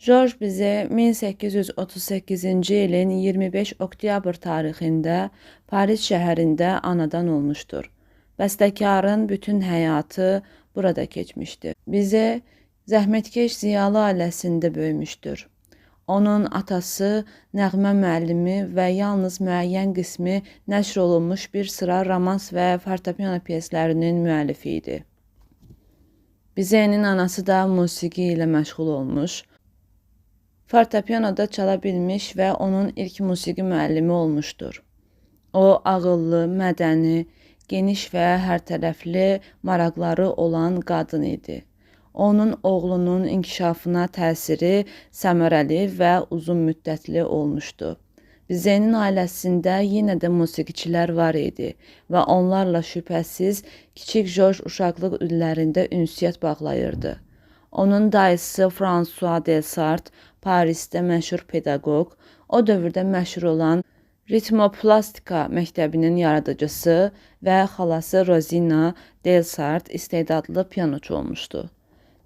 George bizi 1838-ci ilin 25 oktyabr tarixində Paris şəhərində anadan olmuşdur. Bəstəkarın bütün həyatı burada keçmişdir. Bizi zəhmətkeş ziyalı ailəsində böyümüşdür. Onun atası nəğmə müəllimi və yalnız müəyyən qismi nəşr olunmuş bir sıra romans və fortepiano pyeslərinin müəllifi idi. Bizənin anası da musiqi ilə məşğul olmuş, fortepianoda çala bilmiş və onun ilk musiqi müəllimi olmuşdur. O, ağıllı, mədəni, geniş və hərtərəfli maraqları olan qadın idi. Onun oğlunun inkişafına təsiri səmərəli və uzun müddətli olmuşdu. Bizənin ailəsində yenə də musiqiçilər var idi və onlarla şübhəsiz kiçik George uşaqlıq illərində ünsiyyət bağlayırdı. Onun dayısı François Delsart Parisdə məşhur pedaqoq, o dövrdə məşhur olan ritmoplastika məktəbinin yaradıcısı və xalası Rosina Delsart istedadlı pianoçu olmuşdu.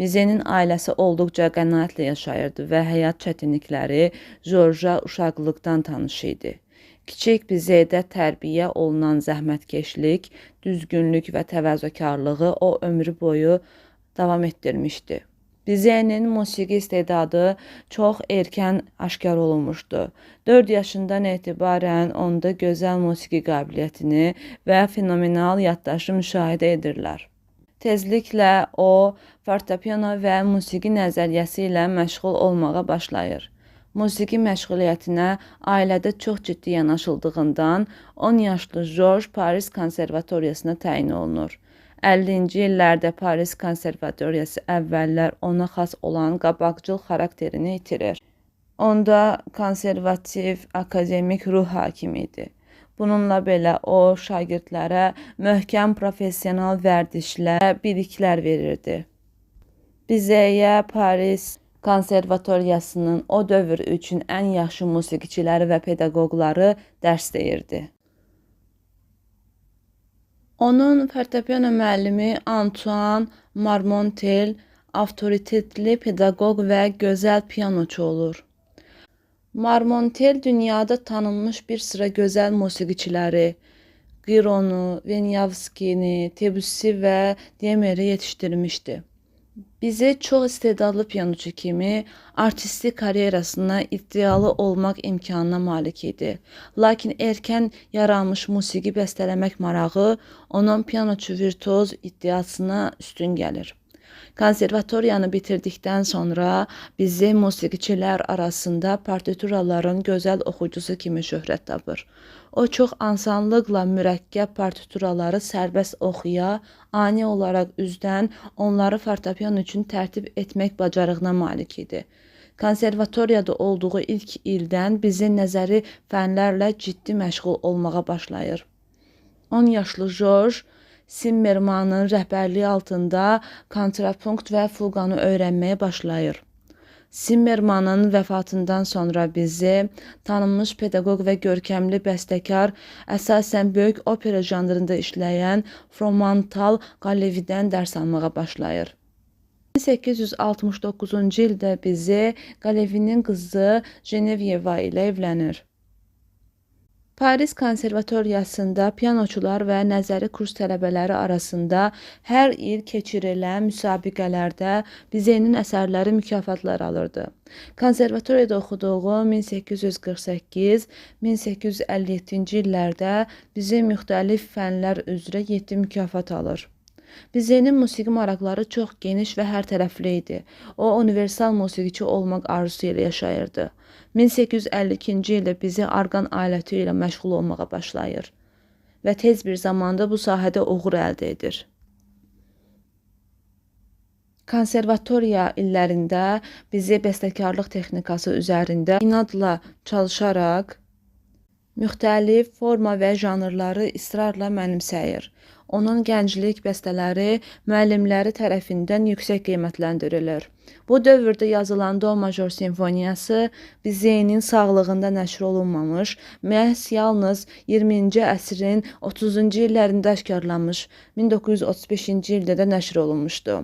Bizənin ailəsi olduqca qənaətlə yaşayırdı və həyat çətinlikləri George-a uşaqlıqdan tanış idi. Kiçik Bizədə tərbiyə olunan zəhmətkeşlik, düzgünlük və təvazökarlığı o ömrü boyu davam etdirmişdi. Bizənin musiqi istedadı çox erkən aşkar olunmuşdu. 4 yaşından etibarən onda gözəl musiqi qabiliyyətini və fenomenal yaddaşı müşahidə edirlər. Tezliklə o, fortepiano və musiqi nəzəriyyəsi ilə məşğul olmağa başlayır. Musiqi məşğuliyyətinə ailədə çox ciddi yanaşıldığından 10 yaşlı George Paris konservatoriyasına təyin olunur. 50-ci illərdə Paris konservatoriyası əvvəllər ona xas olan qabaqcıl xarakterini itirir. Onda konservativ, akademik ruh hakim idi. Bununla belə o, şagirdlərə möhkəm professional vərdişlər, biliklər verirdi. Bizəyə Paris konservatoriyasının o dövr üçün ən yaxşı musiqiçiləri və pedaqoqları dərs deyirdi. Onun fortepiano müəllimi Antoine Marmontel avtoritetli pedaqoq və gözəl pianoçu olur. Marmontel dünyada tanınmış bir sıra gözəl musiqiçiləri, Gironu, Vinyavskini, Debussy və Demeri yetişdirmişdi. Bizi çox istedadlı pianoçu kimi artistik karyerasına iddialı olmaq imkanına malik idi. Lakin erkən yaranmış musiqi bəstələmək marağı onun pianoçu virtuoz iddiasına üstün gəlir. Konservatoriyanı bitirdikdən sonra bizi musiqiçilər arasında partituraların gözəl oxucusu kimi şöhrət tapır. O çox asanlıqla mürəkkəb partituraları sərbəst oxuya, ani olaraq üzdən onları fortepiano üçün tərtib etmək bacarığına malik idi. Konservatoriyada olduğu ilk ildən bizi nəzəri fənlərlə ciddi məşğul olmağa başlayır. 10 yaşlı George Zimmermann'ın rəhbərliyi altında kontrapunkt və fuqanı öyrənməyə başlayır. Zimmermann'ın vəfatından sonra bizi tanınmış pedaqoq və görkəmli bəstəkar, əsasən böyük opera janrında işləyən Fromental Galevidən dərs almağa başlayır. 1869-cu ildə bizi Galevinin qızı Genevieva ilə evlənir. Paris konservatoriyasında pianoçular və nəzəri kurs tələbələri arasında hər il keçirilən müsabiqələrdə Bizənin əsərləri mükafatlar alırdı. Konservatoriyada oxuduğu 1848-1857-ci illərdə Bizə müxtəlif fənlər üzrə 7 mükafat alır. Bizənin musiqi maraqları çox geniş və hərtərəfli idi. O, universal musiqiçi olmaq arzusu ilə yaşayırdı. 1852-ci ildə bizi arqan aləti ilə məşğul olmağa başlayır və tez bir zamanda bu sahədə uğur əldə edir. Konservatoriya illərində bizi bəstəkarlıq texnikası üzərində inadla çalışaraq müxtəlif forma və janrları israrla mənimsəyir. Onun gənclik bəstələri müəllimləri tərəfindən yüksək qiymətləndirilir. Bu dövrdə yazılan do major simfoniyası Bizeynin sağlığında nəşr olunmamış, məhz yalnız 20-ci əsrin 30-cu illərində aşkarlanmış, 1935-ci ildə də nəşr olunmuşdu.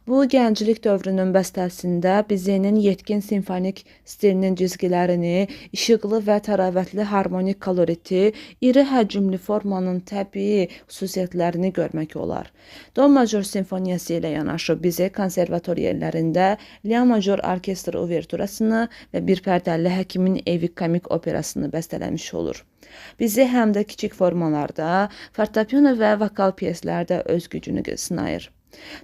Bu gənclik dövrünün bəstəsində Bizeynin yetkin simfonik stilinin cizgilərini, işıqlı və təravətli harmonik koloriti, iri həcmli formanın təbii xüsusiyyətlərini görmək olar. Do major simfoniyası ilə yanaşı Bizey konservatoriya illərində La major orkestr uverturasını və bir pərdəli Həkimin evi komik operasını bəstələmiş olur. Bizey həm də kiçik formalarda, fortepiano və vokal pyeslərdə öz gücünü sınayır.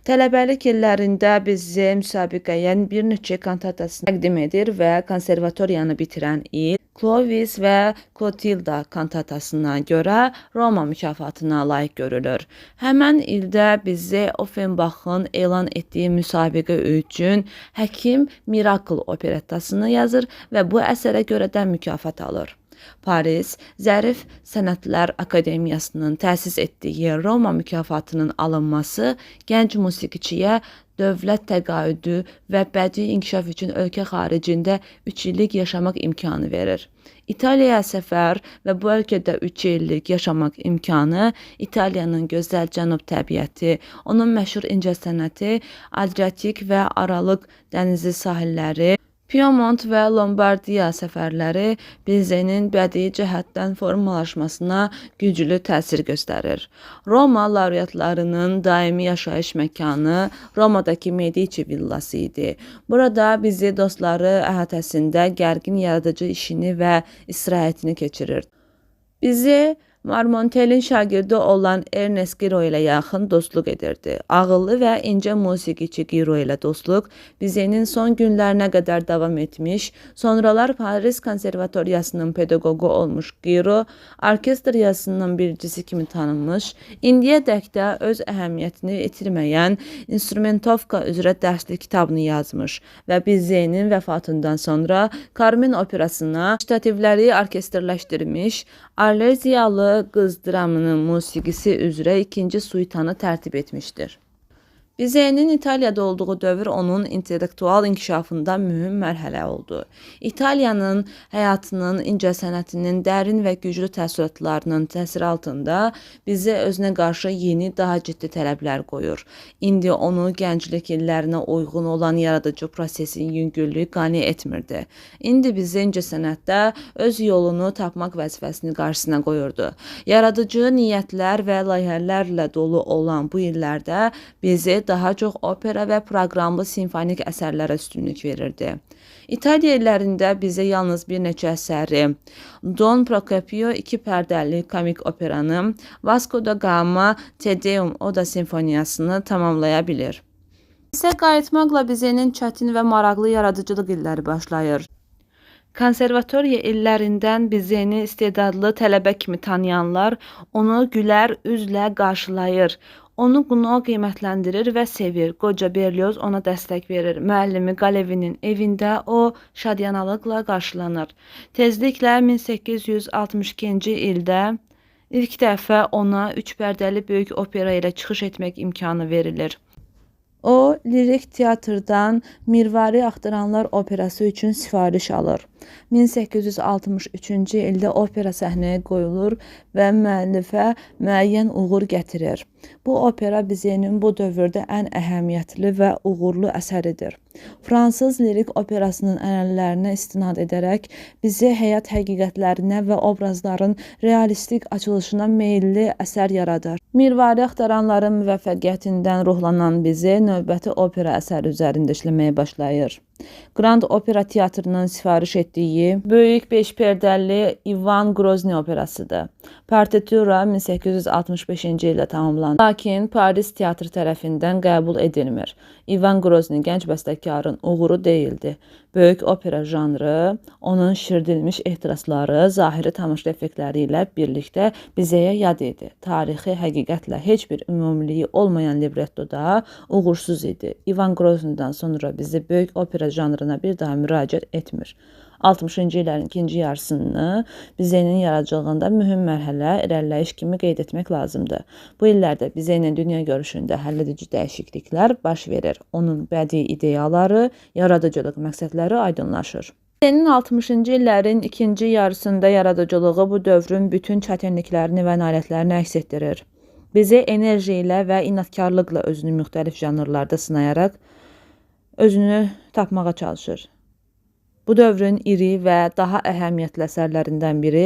Tələbəlik illərində Bizey müsabiqəyə bir neçə kantatasını təqdim edir və konservatoriyanı bitirən il Clovis və Clotilda kantatasına görə Roma mükafatına layiq görülür. Həmən ildə Bizey Offenbachın elan etdiyi müsabiqə üçün Həkim Miracle operettasını yazır və bu əsərə görə də mükafat alır. Paris Zərif Sənətlər Akademiyasının təsis etdiyi Roma mükafatının alınması gənc musiqiçiyə dövlət təqaüdü və bədii inkişaf üçün ölkə xaricində 3 illik yaşamaq imkanı verir. İtaliyaya səfər və bu ölkədə 3 illik yaşamaq imkanı İtaliyanın gözəl cənub təbiəti, onun məşhur incəsənəti, Adriatik və Aralıq dənizi sahilləri, Piemont və Lombardiya səfərləri Bizeynin bədii cəhətdən formalaşmasına güclü təsir göstərir. Roma laureatlarının daimi yaşayış məkanı Romadakı Medici villası idi. Burada Bizey dostları əhatəsində gərgin yaradıcı işini və istirahətini keçirir. Bizey Marmontel'in şagirdi olan Ernest Giro ilə yaxın dostluq edirdi. Ağıllı və incə musiqiçi Giro ilə dostluq Bizeynin son günlərinə qədər davam etmiş, sonralar Paris konservatoriyasının pedaqoqu olmuş Giro, orkestr yazısının biricisi kimi tanınmış, indiyədək də öz əhəmiyyətini itirməyən instrumentovka üzrə dərslik kitabını yazmış və Bizeynin vəfatından sonra Carmen operasına ştativləri orkestrləşdirmiş, Arleziyalı qız dramının musiqisi üzrə ikinci suitanı tərtib etmişdir. Bizeynin İtaliyada olduğu dövr onun intellektual inkişafında mühüm mərhələ oldu. İtaliyanın həyatının, incəsənətinin dərin və güclü təəssüratlarının təsiri altında Bizey özünə qarşı yeni, daha ciddi tələblər qoyur. İndi onu gənclik illərinə uyğun olan yaradıcı prosesin yüngüllüyü qane etmirdi. İndi Bizey incəsənətdə öz yolunu tapmaq vəzifəsini qarşısına qoyurdu. Yaradıcı niyyətlər və layihələrlə dolu olan bu illərdə Bizey daha çox opera və proqramlı simfonik əsərlərə üstünlük verirdi. İtaliya illərində Bizey yalnız bir neçə əsəri, Don Procopio 2 pərdəli komik operanı, Vasco da Gama Te Deum Oda simfoniyasını tamamlaya bilir. İsə qayıtmaqla Bizeynin çətin və maraqlı yaradıcılıq illəri başlayır. Konservatoriya illərindən Bizeyni istedadlı tələbə kimi tanıyanlar onu gülər üzlə qarşılayır. Onu qunaq qiymətləndirir və sevir. Qoca Berlioz ona dəstək verir. Müəllimi Galevinin evində o şadyanalıqla qarşılanır. Tezliklə 1862-ci ildə ilk dəfə ona 3 pərdəli böyük opera ilə çıxış etmək imkanı verilir. O, lirik teatrdan Mirvari Axtaranlar operası üçün sifariş alır. 1863-cü ildə opera səhnəyə qoyulur və müəllifə müəyyən uğur gətirir. Bu opera Bizeynin bu dövrdə ən əhəmiyyətli və uğurlu əsəridir. Fransız lirik operasının ənənələrinə istinad edərək Bizey həyat həqiqətlərinə və obrazların realistik açılışına meyilli əsər yaradır. Mirvari Axtaranların müvəffəqiyyətindən ruhlanan Bizey növbəti opera əsəri üzərində işləməyə başlayır. Grand Opera Teatrının sifariş etdiyi böyük 5 pərdəli Ivan Grozny operasıdır. Partitura 1865-ci ildə tamamlanır. Lakin Paris teatr tərəfindən qəbul edilmir. Ivan Grozny gənc bəstəkarın uğuru deyildi. Böyük opera janrı, onun şirdilmiş ehtirasları, zahiri tamaşa effektləri ilə birlikdə Bizeyə yad idi. Tarixi həqiqətlə heç bir ümumiliyi olmayan librettoda uğursuz idi. Ivan Grozny'dan sonra bizi böyük opera opera janrına bir daha müraciət etmir. 60-cı illərin ikinci yarısını Bizenin yaradıcılığında mühüm mərhələ, irəliləyiş kimi qeyd etmək lazımdır. Bu illərdə Bizenin dünya görüşündə həlledici dəyişikliklər baş verir. Onun bədii ideyaları, yaradıcılıq məqsədləri aydınlaşır. Bizenin 60-cı illərin ikinci yarısında yaradıcılığı bu dövrün bütün çətinliklərini və nailiyyətlərini əks etdirir. Bize enerji ilə və inatkarlıqla özünü müxtəlif janrlarda sınayaraq özünü tapmağa çalışır. Bu dövrün iri və daha əhəmiyyətli əsərlərindən biri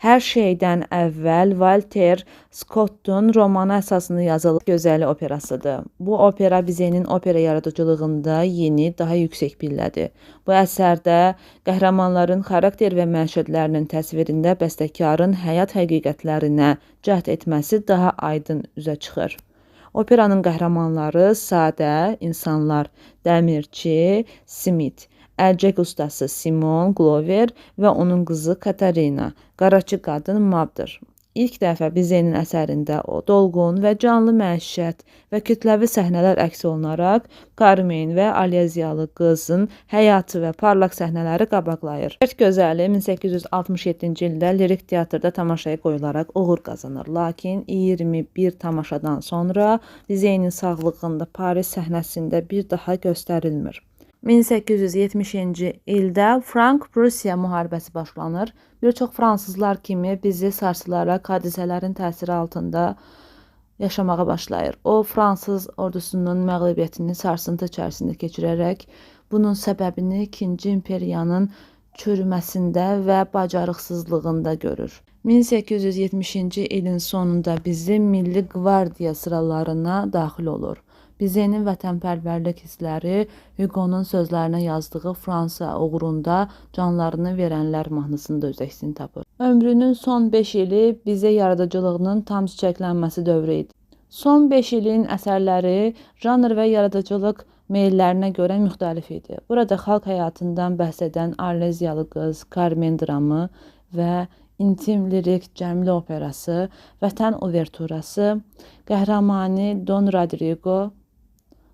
hər şeydən əvvəl Walter Scott'un romanı əsasında yazılı Gözəli operasıdır. Bu opera Bizenin opera yaradıcılığında yeni, daha yüksək pillədir. Bu əsərdə qəhrəmanların xarakter və mənşədlərinin təsvirində bəstəkarın həyat həqiqətlərinə cəhd etməsi daha aydın üzə çıxır. Operanın qəhrəmanları sadə insanlar, dəmirçi Smith, əlcək ustası Simon Glover və onun qızı Katarina, qaraçı qadın Mabdır. İlk dəfə Bizenin əsərində o dolğun və canlı məişət və kütləvi səhnələr əks olunaraq Carmen və Alyaziyalı qızın həyatı və parlaq səhnələri qabaqlayır. Dörd Gözəli 1867-ci ildə lirik teatrda tamaşaya qoyularaq uğur qazanır. Lakin 21 tamaşadan sonra Bizenin sağlığında Paris səhnəsində bir daha göstərilmir. 1870-ci ildə Frank-Prussiya müharibəsi başlanır. Bir çox fransızlar kimi bizi sarsılaraq hadisələrin təsiri altında yaşamağa başlayır. O, Fransız ordusunun məğlubiyyətini sarsıntı içərisində keçirərək bunun səbəbini 2-ci imperiyanın çürüməsində və bacarıqsızlığında görür. 1870-ci ilin sonunda bizi Milli Qvardiya sıralarına daxil olur. Bizenin vətənpərvərlik hissləri Hugo'nun sözlərinə yazdığı Fransa uğrunda canlarını verənlər mahnısında öz əksini tapır. Ömrünün son 5 ili bizə yaradıcılığının tam çiçəklənməsi dövrü idi. Son 5 ilin əsərləri janr və yaradıcılıq meyllərinə görə müxtəlif idi. Burada xalq həyatından bəhs edən Alyaziyalı qız, Carmen dramı və intim lirik cəmli operası, Vətən uverturası, qəhrəmanı Don Rodrigo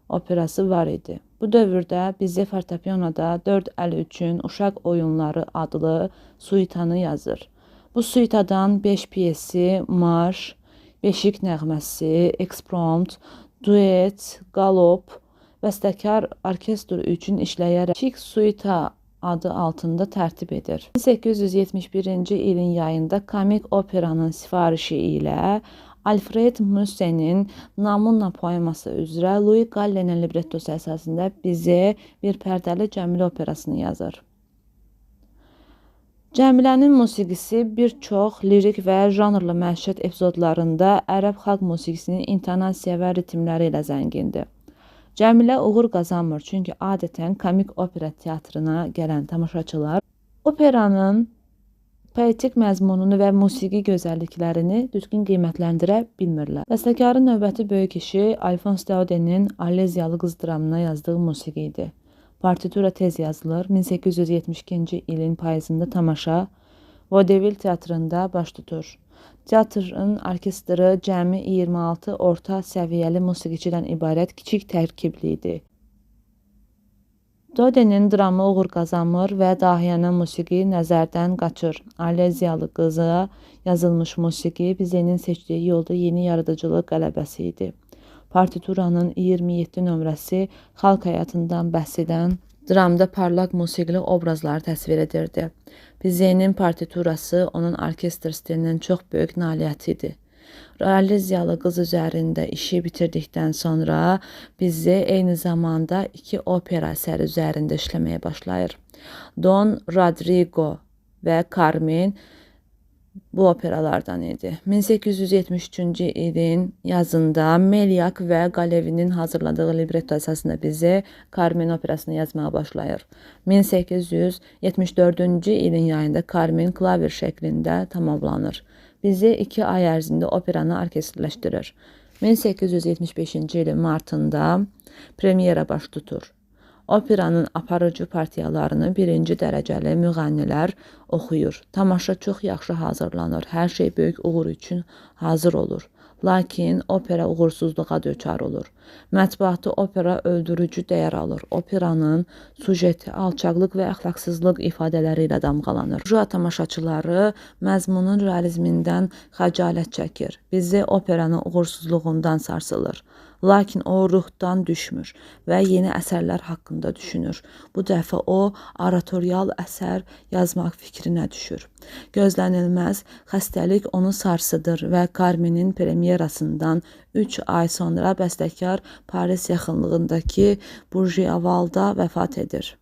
operası var idi. Bu dövrdə bizi fortepianoda 4 əl üçün Uşaq oyunları adlı suitanı yazır. Bu suitadan 5 piyesi, marş, beşik nəğməsi, eksprompt, duet, galop, bəstəkar orkestr üçün işləyərək Şik suita adı altında tərtib edir. 1871-ci ilin yayında komik operanın sifarişi ilə Alfred Musset'in Namunna poeması üzrə Louis Gallenin librettosu əsasında bizə bir pərdəli cəmli operasını yazır. Cəmilənin musiqisi bir çox lirik və janrlı məişət epizodlarında ərəb xalq musiqisinin intonasiya və ritmləri ilə zəngindir. Cəmilə uğur qazanmır, çünki adətən komik opera teatrına gələn tamaşaçılar operanın poetik məzmununu və musiqi gözəlliklərini düzgün qiymətləndirə bilmirlər. Bəstəkarın növbəti böyük işi Alphonse Daudenin Alyaziyalı qız dramına yazdığı musiqi idi. Partitura tez yazılır. 1872-ci ilin payızında tamaşa Vaudeville teatrında baş tutur. Teatrın orkestri cəmi 26 orta səviyyəli musiqiçidən ibarət kiçik tərkibli idi. Daudenin dramı uğur qazanmır və dahiyana musiqi nəzərdən qaçır. Alyaziyalı qıza yazılmış musiqi Bizenin seçdiyi yolda yeni yaradıcılıq qələbəsi idi. Partituranın 27 nömrəsi xalq həyatından bəhs edən dramda parlaq musiqili obrazları təsvir edirdi. Bizenin partiturası onun orkestr stilinin çox böyük nailiyyəti idi. Alyaziyalı qız üzərində işi bitirdikdən sonra bizi eyni zamanda 2 opera əsəri üzərində işləməyə başlayır. Don Rodrigo və Carmen bu operalardan idi. 1873-cü ilin yazında Melyak və Galevinin hazırladığı libretto əsasında bizi Carmen operasını yazmağa başlayır. 1874-cü ilin yayında Carmen klavir şəklində tamamlanır. Bizi 2 ay ərzində operanı orkestrləşdirir. 1875-ci ilin martında premyera baş tutur. Operanın aparıcı partiyalarını 1-ci dərəcəli müğənnilər oxuyur. Tamaşa çox yaxşı hazırlanır. Hər şey böyük uğur üçün hazır olur. Lakin opera uğursuzluğa düçar olur. Mətbuatda opera öldürücü dəyər alır. Operanın sujeti alçaqlıq və əxlaqsızlıq ifadələri ilə damğalanır. Burjua tamaşaçıları məzmunun realizmindən xəcalət çəkir. Bizi operanın uğursuzluğundan sarsılır. Lakin o ruhdan düşmür və yeni əsərlər haqqında düşünür. Bu dəfə o, oratorial əsər yazmaq fikrinə düşür. Gözlənilməz xəstəlik onu sarsıdır və Carmenin premyerasından 3 ay sonra bəstəkar Paris yaxınlığındakı Burjiavalda vəfat edir.